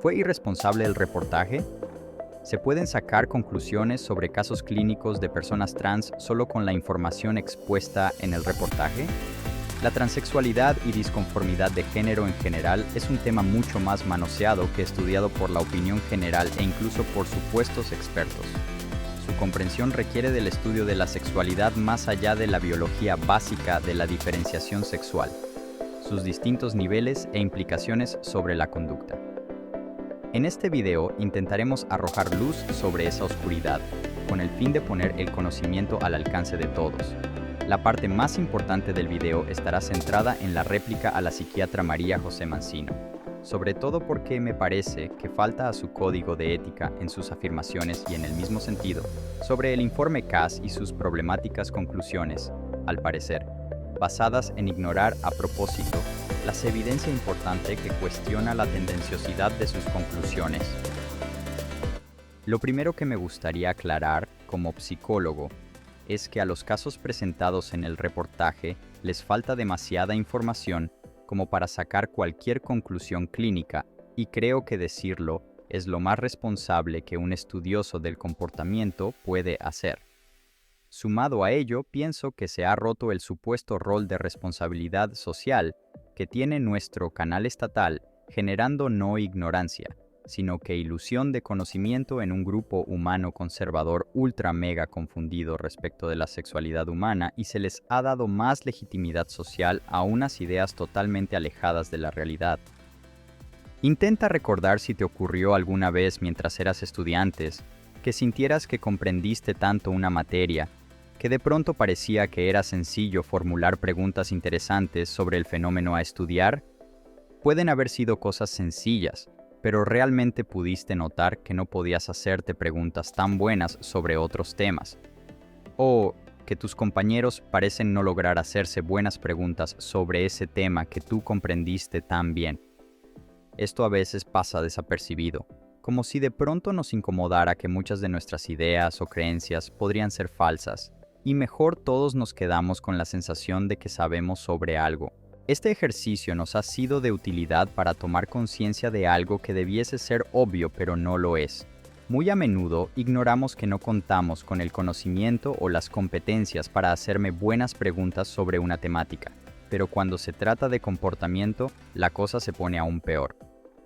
¿Fue irresponsable el reportaje? ¿Se pueden sacar conclusiones sobre casos clínicos de personas trans solo con la información expuesta en el reportaje? La transexualidad y disconformidad de género en general es un tema mucho más manoseado que estudiado por la opinión general e incluso por supuestos expertos. Su comprensión requiere del estudio de la sexualidad más allá de la biología básica de la diferenciación sexual, sus distintos niveles e implicaciones sobre la conducta. En este video intentaremos arrojar luz sobre esa oscuridad, con el fin de poner el conocimiento al alcance de todos. La parte más importante del video estará centrada en la réplica a la psiquiatra María José Mancino, sobre todo porque me parece que falta a su código de ética en sus afirmaciones y en el mismo sentido, sobre el informe CAS y sus problemáticas conclusiones, al parecer, basadas en ignorar a propósito la evidencia importante que cuestiona la tendenciosidad de sus conclusiones. Lo primero que me gustaría aclarar como psicólogo es que a los casos presentados en el reportaje les falta demasiada información como para sacar cualquier conclusión clínica, y creo que decirlo es lo más responsable que un estudioso del comportamiento puede hacer. Sumado a ello, pienso que se ha roto el supuesto rol de responsabilidad social que tiene nuestro canal estatal, generando no ignorancia, sino que ilusión de conocimiento en un grupo humano conservador ultra mega confundido respecto de la sexualidad humana, y se les ha dado más legitimidad social a unas ideas totalmente alejadas de la realidad. Intenta recordar si te ocurrió alguna vez mientras eras estudiantes, que sintieras que comprendiste tanto una materia, que de pronto parecía que era sencillo formular preguntas interesantes sobre el fenómeno a estudiar. Pueden haber sido cosas sencillas, pero realmente pudiste notar que no podías hacerte preguntas tan buenas sobre otros temas. O que tus compañeros parecen no lograr hacerse buenas preguntas sobre ese tema que tú comprendiste tan bien. Esto a veces pasa desapercibido, como si de pronto nos incomodara que muchas de nuestras ideas o creencias podrían ser falsas, y mejor todos nos quedamos con la sensación de que sabemos sobre algo. Este ejercicio nos ha sido de utilidad para tomar conciencia de algo que debiese ser obvio pero no lo es. Muy a menudo ignoramos que no contamos con el conocimiento o las competencias para hacerme buenas preguntas sobre una temática, pero cuando se trata de comportamiento, la cosa se pone aún peor.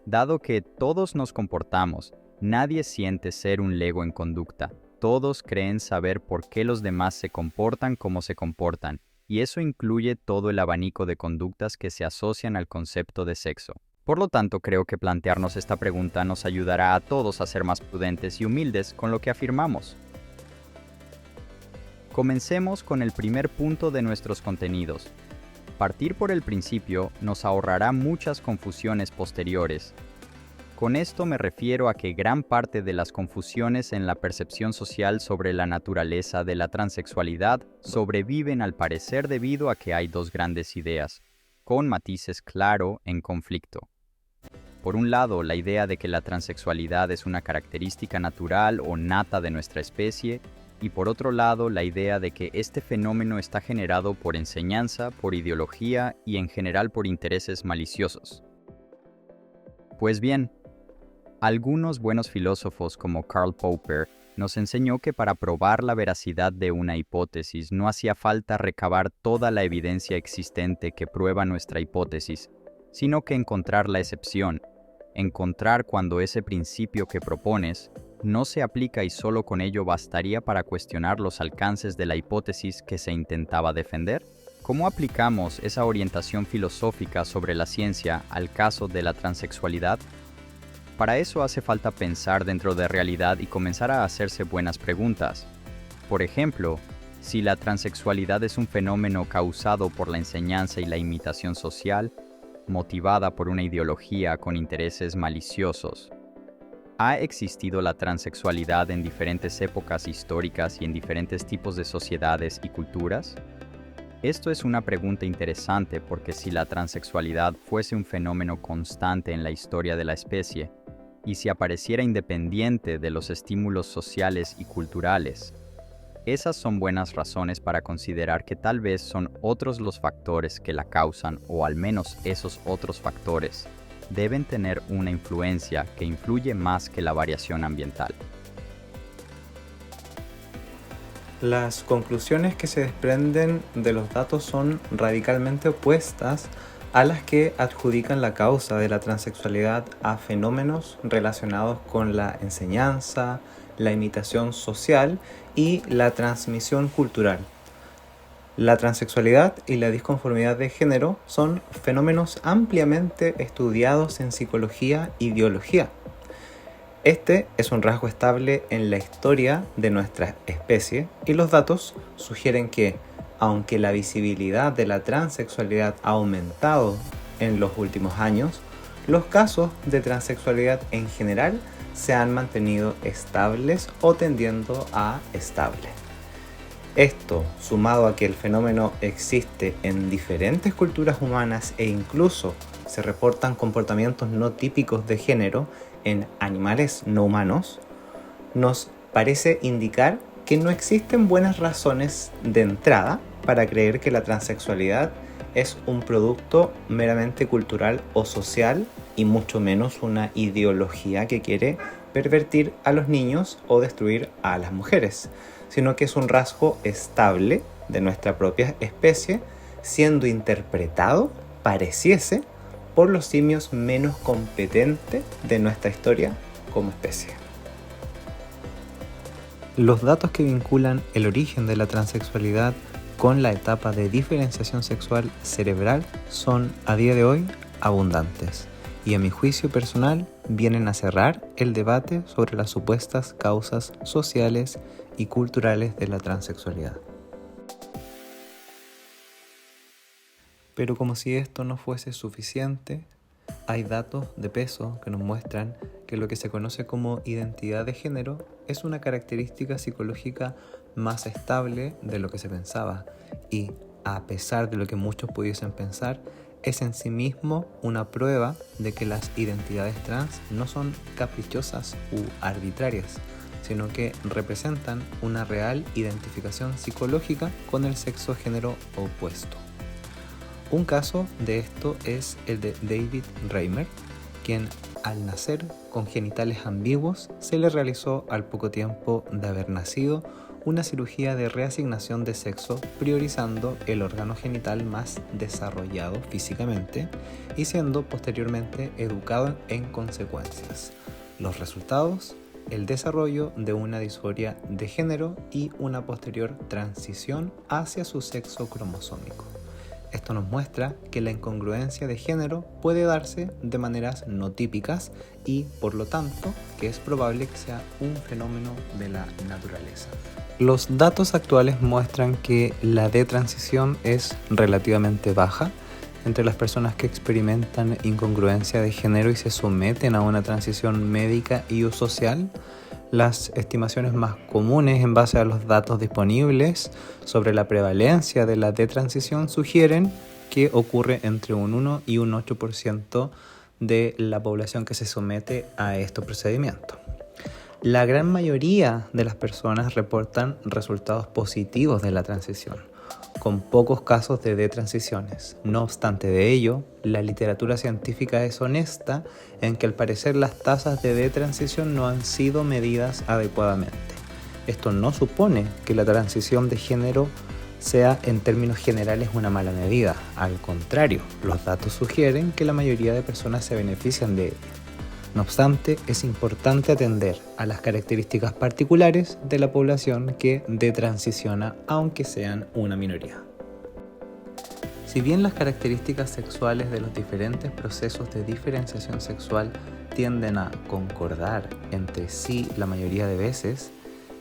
Dado que todos nos comportamos, nadie siente ser un lego en conducta. Todos creen saber por qué los demás se comportan como se comportan, y eso incluye todo el abanico de conductas que se asocian al concepto de sexo. Por lo tanto, creo que plantearnos esta pregunta nos ayudará a todos a ser más prudentes y humildes con lo que afirmamos. Comencemos con el primer punto de nuestros contenidos. Partir por el principio nos ahorrará muchas confusiones posteriores. Con esto me refiero a que gran parte de las confusiones en la percepción social sobre la naturaleza de la transexualidad sobreviven al parecer debido a que hay dos grandes ideas, con matices claro en conflicto. Por un lado, la idea de que la transexualidad es una característica natural o nata de nuestra especie, y por otro lado, la idea de que este fenómeno está generado por enseñanza, por ideología y en general por intereses maliciosos. Pues bien, algunos buenos filósofos como Karl Popper nos enseñó que para probar la veracidad de una hipótesis no hacía falta recabar toda la evidencia existente que prueba nuestra hipótesis, sino que encontrar la excepción, encontrar cuando ese principio que propones no se aplica y solo con ello bastaría para cuestionar los alcances de la hipótesis que se intentaba defender. ¿Cómo aplicamos esa orientación filosófica sobre la ciencia al caso de la transexualidad? Para eso hace falta pensar dentro de realidad y comenzar a hacerse buenas preguntas. Por ejemplo, si la transexualidad es un fenómeno causado por la enseñanza y la imitación social, motivada por una ideología con intereses maliciosos, ¿ha existido la transexualidad en diferentes épocas históricas y en diferentes tipos de sociedades y culturas? Esto es una pregunta interesante porque si la transexualidad fuese un fenómeno constante en la historia de la especie, y si apareciera independiente de los estímulos sociales y culturales, esas son buenas razones para considerar que tal vez son otros los factores que la causan, o al menos esos otros factores deben tener una influencia que influye más que la variación ambiental. Las conclusiones que se desprenden de los datos son radicalmente opuestas a las que adjudican la causa de la transexualidad a fenómenos relacionados con la enseñanza, la imitación social y la transmisión cultural. La transexualidad y la disconformidad de género son fenómenos ampliamente estudiados en psicología y biología. Este es un rasgo estable en la historia de nuestra especie y los datos sugieren que, aunque la visibilidad de la transexualidad ha aumentado en los últimos años, los casos de transexualidad en general se han mantenido estables o tendiendo a estable. Esto, sumado a que el fenómeno existe en diferentes culturas humanas e incluso se reportan comportamientos no típicos de género en animales no humanos, nos parece indicar que no existen buenas razones de entrada para creer que la transexualidad es un producto meramente cultural o social y mucho menos una ideología que quiere pervertir a los niños o destruir a las mujeres, sino que es un rasgo estable de nuestra propia especie, siendo interpretado, pareciese, por los simios menos competentes de nuestra historia como especie. Los datos que vinculan el origen de la transexualidad con la etapa de diferenciación sexual cerebral son, a día de hoy, abundantes y, a mi juicio personal, vienen a cerrar el debate sobre las supuestas causas sociales y culturales de la transexualidad. Pero como si esto no fuese suficiente, hay datos de peso que nos muestran que lo que se conoce como identidad de género es una característica psicológica más estable de lo que se pensaba y, a pesar de lo que muchos pudiesen pensar, es en sí mismo una prueba de que las identidades trans no son caprichosas u arbitrarias, sino que representan una real identificación psicológica con el sexo-género opuesto. Un caso de esto es el de David Reimer, quien al nacer con genitales ambiguos se le realizó al poco tiempo de haber nacido una cirugía de reasignación de sexo priorizando el órgano genital más desarrollado físicamente y siendo posteriormente educado en consecuencias. Los resultados: el desarrollo de una disforia de género y una posterior transición hacia su sexo cromosómico. Esto nos muestra que la incongruencia de género puede darse de maneras no típicas y, por lo tanto, que es probable que sea un fenómeno de la naturaleza. Los datos actuales muestran que la detransición es relativamente baja entre las personas que experimentan incongruencia de género y se someten a una transición médica y o social. Las estimaciones más comunes en base a los datos disponibles sobre la prevalencia de la detransición sugieren que ocurre entre un 1 y un 8% de la población que se somete a estos procedimientos. La gran mayoría de las personas reportan resultados positivos de la transición, con pocos casos de detransiciones. No obstante de ello, la literatura científica es honesta en que al parecer las tasas de detransición no han sido medidas adecuadamente. Esto no supone que la transición de género sea en términos generales una mala medida. Al contrario, los datos sugieren que la mayoría de personas se benefician de ella. No obstante, es importante atender a las características particulares de la población que detransiciona, aunque sean una minoría. Si bien las características sexuales de los diferentes procesos de diferenciación sexual tienden a concordar entre sí la mayoría de veces,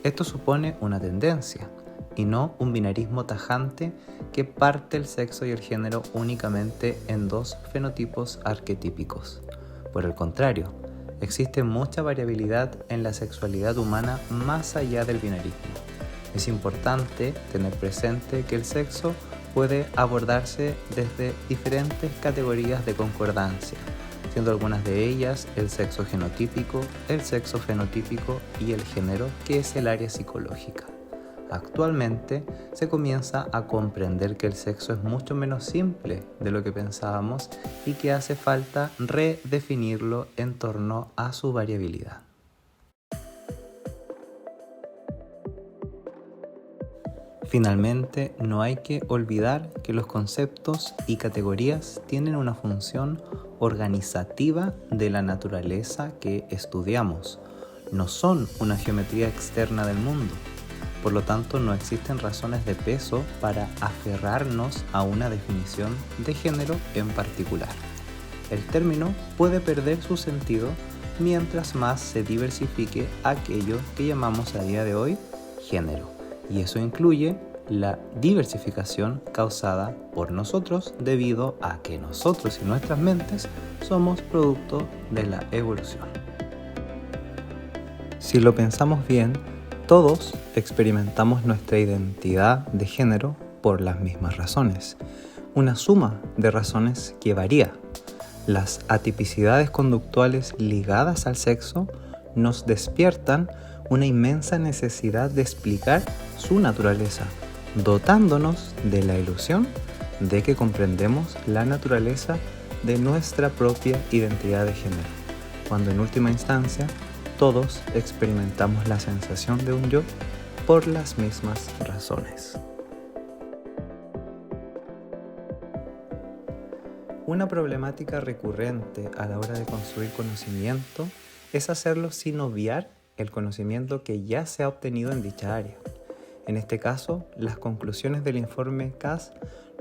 esto supone una tendencia y no un binarismo tajante que parte el sexo y el género únicamente en dos fenotipos arquetípicos. Por el contrario, existe mucha variabilidad en la sexualidad humana más allá del binarismo. Es importante tener presente que el sexo puede abordarse desde diferentes categorías de concordancia, siendo algunas de ellas el sexo genotípico, el sexo fenotípico y el género, que es el área psicológica. Actualmente se comienza a comprender que el sexo es mucho menos simple de lo que pensábamos y que hace falta redefinirlo en torno a su variabilidad. Finalmente, no hay que olvidar que los conceptos y categorías tienen una función organizativa de la naturaleza que estudiamos. No son una geometría externa del mundo. Por lo tanto, no existen razones de peso para aferrarnos a una definición de género en particular. El término puede perder su sentido mientras más se diversifique aquello que llamamos a día de hoy género. Y eso incluye la diversificación causada por nosotros debido a que nosotros y nuestras mentes somos producto de la evolución. Si lo pensamos bien, todos experimentamos nuestra identidad de género por las mismas razones, una suma de razones que varía. Las atipicidades conductuales ligadas al sexo nos despiertan una inmensa necesidad de explicar su naturaleza, dotándonos de la ilusión de que comprendemos la naturaleza de nuestra propia identidad de género, cuando en última instancia todos experimentamos la sensación de un yo por las mismas razones. Una problemática recurrente a la hora de construir conocimiento es hacerlo sin obviar el conocimiento que ya se ha obtenido en dicha área. En este caso, las conclusiones del informe CAS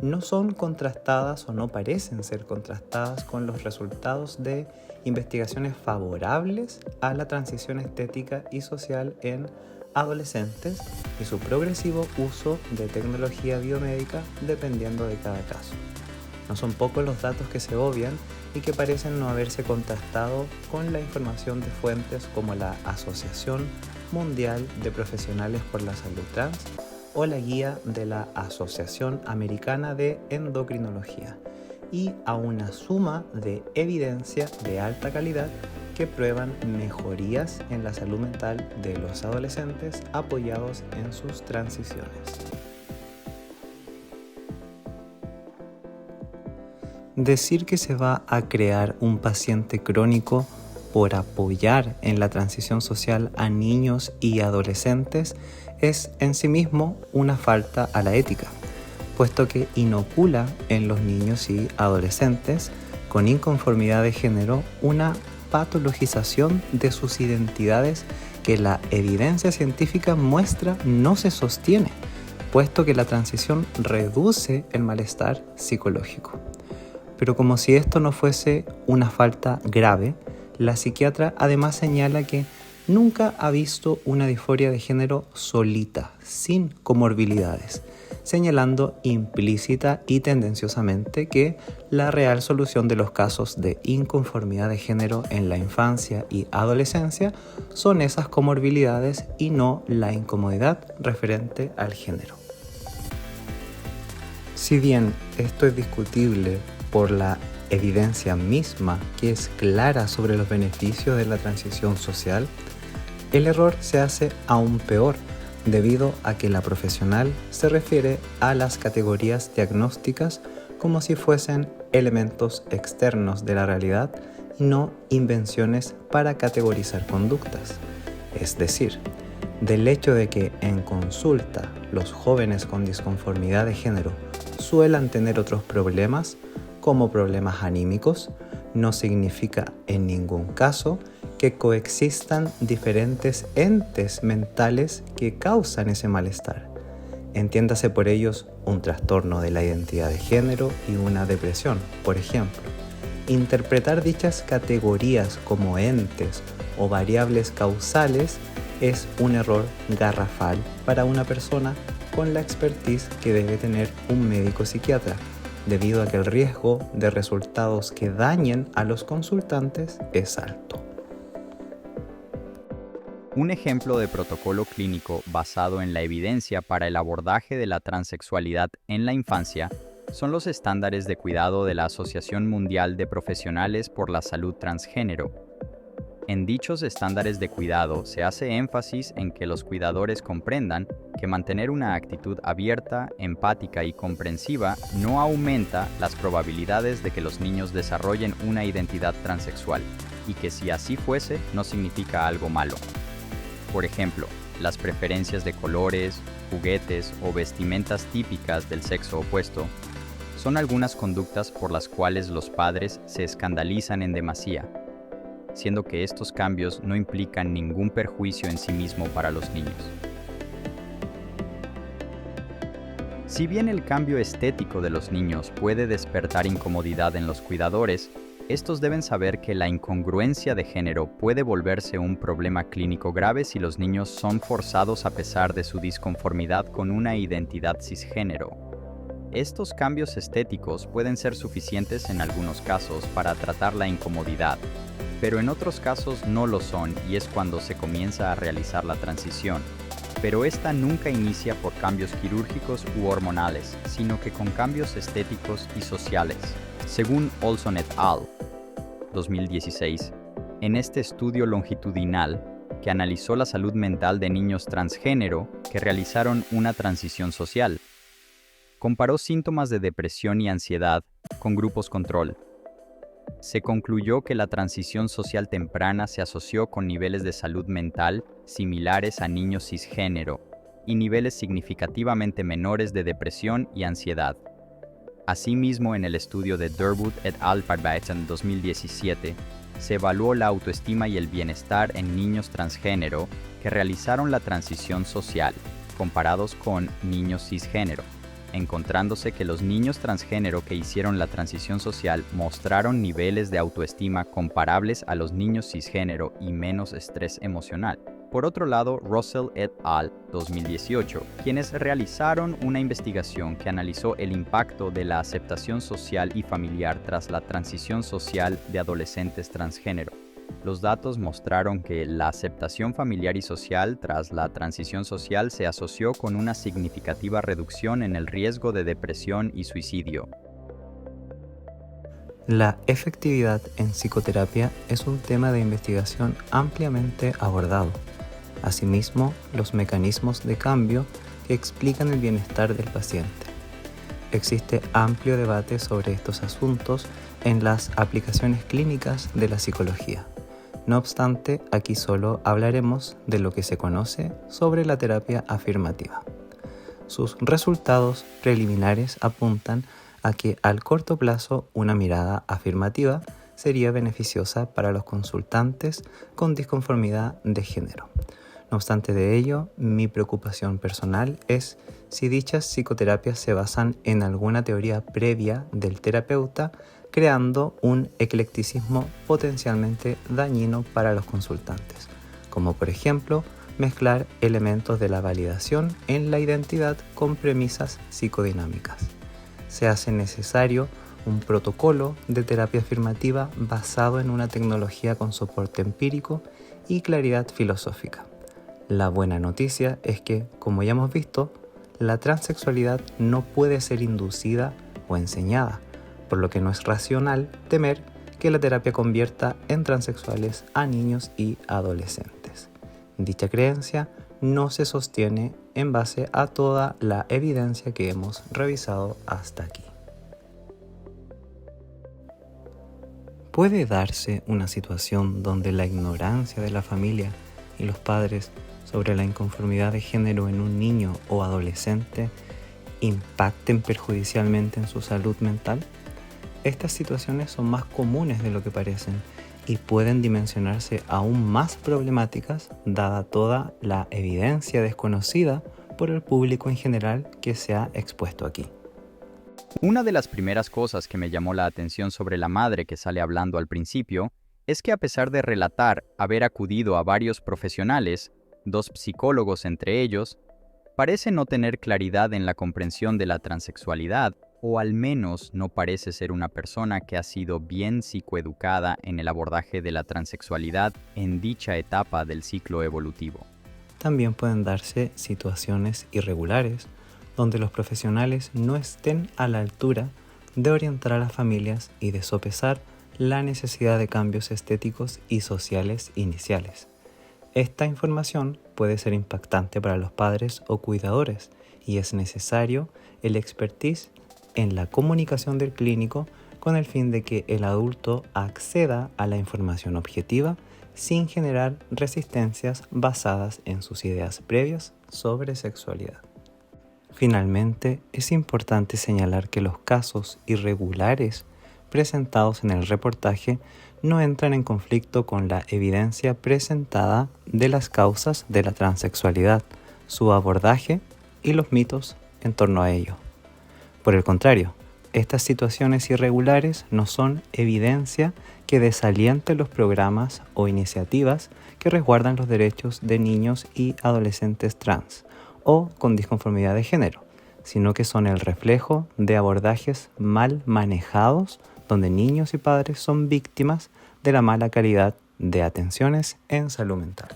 no son contrastadas o no parecen ser contrastadas con los resultados de investigaciones favorables a la transición estética y social en adolescentes y su progresivo uso de tecnología biomédica dependiendo de cada caso. No son pocos los datos que se obvian y que parecen no haberse contrastado con la información de fuentes como la Asociación Mundial de Profesionales por la Salud Trans o la guía de la Asociación Americana de Endocrinología, y a una suma de evidencia de alta calidad que prueban mejorías en la salud mental de los adolescentes apoyados en sus transiciones. Decir que se va a crear un paciente crónico por apoyar en la transición social a niños y adolescentes es en sí mismo una falta a la ética, puesto que inocula en los niños y adolescentes con inconformidad de género una patologización de sus identidades que la evidencia científica muestra no se sostiene, puesto que la transición reduce el malestar psicológico. Pero como si esto no fuese una falta grave, la psiquiatra además señala que nunca ha visto una disforia de género solita, sin comorbilidades, señalando implícita y tendenciosamente que la real solución de los casos de inconformidad de género en la infancia y adolescencia son esas comorbilidades y no la incomodidad referente al género. Si bien esto es discutible por la evidencia misma que es clara sobre los beneficios de la transición social, el error se hace aún peor debido a que la profesional se refiere a las categorías diagnósticas como si fuesen elementos externos de la realidad y no invenciones para categorizar conductas. Es decir, del hecho de que en consulta los jóvenes con disconformidad de género suelan tener otros problemas, como problemas anímicos, no significa en ningún caso que coexistan diferentes entes mentales que causan ese malestar. Entiéndase por ellos un trastorno de la identidad de género y una depresión, por ejemplo. Interpretar dichas categorías como entes o variables causales es un error garrafal para una persona con la expertise que debe tener un médico psiquiatra, debido a que el riesgo de resultados que dañen a los consultantes es alto. Un ejemplo de protocolo clínico basado en la evidencia para el abordaje de la transexualidad en la infancia son los estándares de cuidado de la Asociación Mundial de Profesionales por la Salud Transgénero. En dichos estándares de cuidado se hace énfasis en que los cuidadores comprendan que mantener una actitud abierta, empática y comprensiva no aumenta las probabilidades de que los niños desarrollen una identidad transexual, y que si así fuese no significa algo malo. Por ejemplo, las preferencias de colores, juguetes o vestimentas típicas del sexo opuesto son algunas conductas por las cuales los padres se escandalizan en demasía, siendo que estos cambios no implican ningún perjuicio en sí mismo para los niños. Si bien el cambio estético de los niños puede despertar incomodidad en los cuidadores, estos deben saber que la incongruencia de género puede volverse un problema clínico grave si los niños son forzados a pesar de su disconformidad con una identidad cisgénero. Estos cambios estéticos pueden ser suficientes en algunos casos para tratar la incomodidad, pero en otros casos no lo son y es cuando se comienza a realizar la transición. Pero esta nunca inicia por cambios quirúrgicos u hormonales, sino que con cambios estéticos y sociales. Según Olson et al. 2016, en este estudio longitudinal que analizó la salud mental de niños transgénero que realizaron una transición social, comparó síntomas de depresión y ansiedad con grupos control. Se concluyó que la transición social temprana se asoció con niveles de salud mental similares a niños cisgénero y niveles significativamente menores de depresión y ansiedad. Asimismo, en el estudio de Durwood et al. 2017, se evaluó la autoestima y el bienestar en niños transgénero que realizaron la transición social, comparados con niños cisgénero, encontrándose que los niños transgénero que hicieron la transición social mostraron niveles de autoestima comparables a los niños cisgénero y menos estrés emocional. Por otro lado, Russell et al. 2018, quienes realizaron una investigación que analizó el impacto de la aceptación social y familiar tras la transición social de adolescentes transgénero. Los datos mostraron que la aceptación familiar y social tras la transición social se asoció con una significativa reducción en el riesgo de depresión y suicidio. La efectividad en psicoterapia es un tema de investigación ampliamente abordado. Asimismo, los mecanismos de cambio que explican el bienestar del paciente. Existe amplio debate sobre estos asuntos en las aplicaciones clínicas de la psicología. No obstante, aquí solo hablaremos de lo que se conoce sobre la terapia afirmativa. Sus resultados preliminares apuntan a que al corto plazo una mirada afirmativa sería beneficiosa para los consultantes con disconformidad de género. No obstante de ello, mi preocupación personal es si dichas psicoterapias se basan en alguna teoría previa del terapeuta, creando un eclecticismo potencialmente dañino para los consultantes, como por ejemplo mezclar elementos de la validación en la identidad con premisas psicodinámicas. Se hace necesario un protocolo de terapia afirmativa basado en una tecnología con soporte empírico y claridad filosófica. La buena noticia es que, como ya hemos visto, la transexualidad no puede ser inducida o enseñada, por lo que no es racional temer que la terapia convierta en transexuales a niños y adolescentes. Dicha creencia no se sostiene en base a toda la evidencia que hemos revisado hasta aquí. ¿Puede darse una situación donde la ignorancia de la familia y los padres sobre la inconformidad de género en un niño o adolescente impacten perjudicialmente en su salud mental? Estas situaciones son más comunes de lo que parecen y pueden dimensionarse aún más problemáticas dada toda la evidencia desconocida por el público en general que se ha expuesto aquí. Una de las primeras cosas que me llamó la atención sobre la madre que sale hablando al principio es que a pesar de relatar haber acudido a varios profesionales, 2 psicólogos entre ellos, parece no tener claridad en la comprensión de la transexualidad, o al menos no parece ser una persona que ha sido bien psicoeducada en el abordaje de la transexualidad en dicha etapa del ciclo evolutivo. También pueden darse situaciones irregulares donde los profesionales no estén a la altura de orientar a las familias y de sopesar la necesidad de cambios estéticos y sociales iniciales. Esta información puede ser impactante para los padres o cuidadores y es necesario el expertise en la comunicación del clínico con el fin de que el adulto acceda a la información objetiva sin generar resistencias basadas en sus ideas previas sobre sexualidad. Finalmente, es importante señalar que los casos irregulares presentados en el reportaje no entran en conflicto con la evidencia presentada de las causas de la transexualidad, su abordaje y los mitos en torno a ello. Por el contrario, estas situaciones irregulares no son evidencia que desaliente los programas o iniciativas que resguardan los derechos de niños y adolescentes trans o con disconformidad de género, sino que son el reflejo de abordajes mal manejados donde niños y padres son víctimas de la mala calidad de atenciones en salud mental.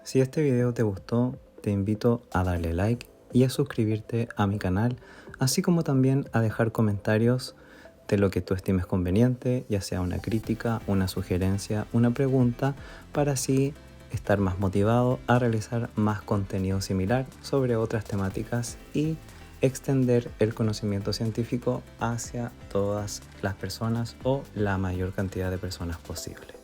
Si este video te gustó, te invito a darle like y a suscribirte a mi canal, así como también a dejar comentarios de lo que tú estimes conveniente, ya sea una crítica, una sugerencia, una pregunta, para así estar más motivado a realizar más contenido similar sobre otras temáticas y extender el conocimiento científico hacia todas las personas o la mayor cantidad de personas posible.